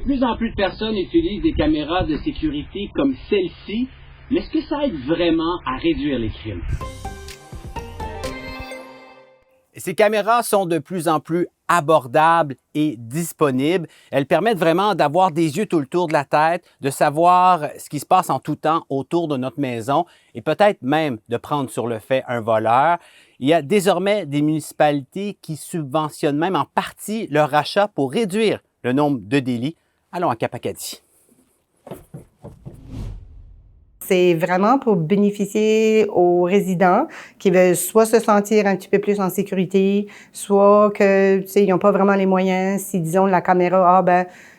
plus en plus de personnes utilisent des caméras de sécurité comme celle-ci, mais est-ce que ça aide vraiment à réduire les crimes? Ces caméras sont de plus en plus abordables et disponibles. Elles permettent vraiment d'avoir des yeux tout le tour de la tête, de savoir ce qui se passe en tout temps autour de notre maison et peut-être même de prendre sur le fait un voleur. Il y a désormais des municipalités qui subventionnent même en partie leur achat pour réduire le nombre de délits. Allons à Cap Acadie. C'est vraiment pour bénéficier aux résidents qui veulent soit se sentir un petit peu plus en sécurité, soit que, tu sais, ils n'ont pas vraiment les moyens. Si, disons, la caméra,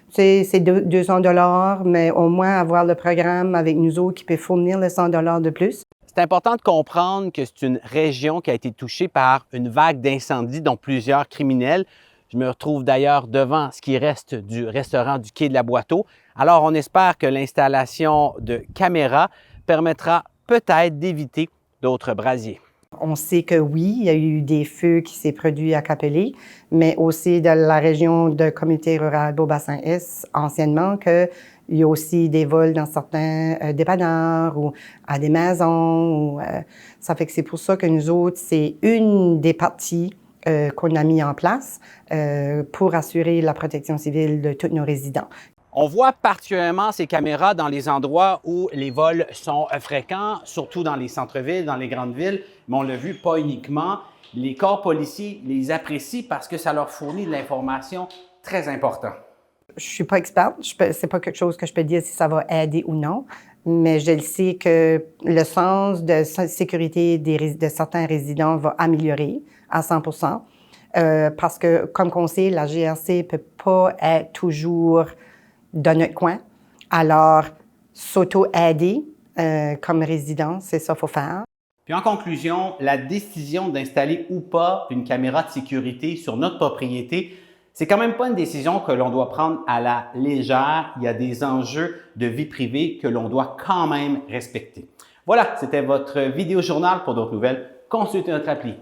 c'est 200 $, mais au moins avoir le programme avec nous autres qui peut fournir les 100 $ de plus. C'est important de comprendre que c'est une région qui a été touchée par une vague d'incendies, dont plusieurs criminels. Je me retrouve d'ailleurs devant ce qui reste du restaurant du quai de la Boiteau. Alors, on espère que l'installation de caméras permettra peut-être d'éviter d'autres brasiers. On sait que oui, il y a eu des feux qui s'est produits à Capelé, mais aussi dans la région de communauté rurale Beaubassin-Est, anciennement, qu'il y a aussi des vols dans certains dépanneurs ou à des maisons. Ça fait que c'est pour ça que nous autres, c'est une des parties qu'on a mis en place pour assurer la protection civile de tous nos résidents. On voit particulièrement ces caméras dans les endroits où les vols sont fréquents, surtout dans les centres-villes, dans les grandes villes, mais on l'a vu pas uniquement. Les corps policiers les apprécient parce que ça leur fournit de l'information très importante. Je suis pas experte, c'est pas quelque chose que je peux dire si ça va aider ou non, mais je le sais que le sens de sécurité de certains résidents va améliorer à 100%, parce que, comme on sait, la GRC peut pas être toujours dans notre coin. Alors, s'auto-aider comme résident, c'est ça qu'il faut faire. Puis en conclusion, la décision d'installer ou pas une caméra de sécurité sur notre propriété, c'est quand même pas une décision que l'on doit prendre à la légère. Il y a des enjeux de vie privée que l'on doit quand même respecter. Voilà, c'était votre vidéo journal. Pour d'autres nouvelles, consultez notre appli.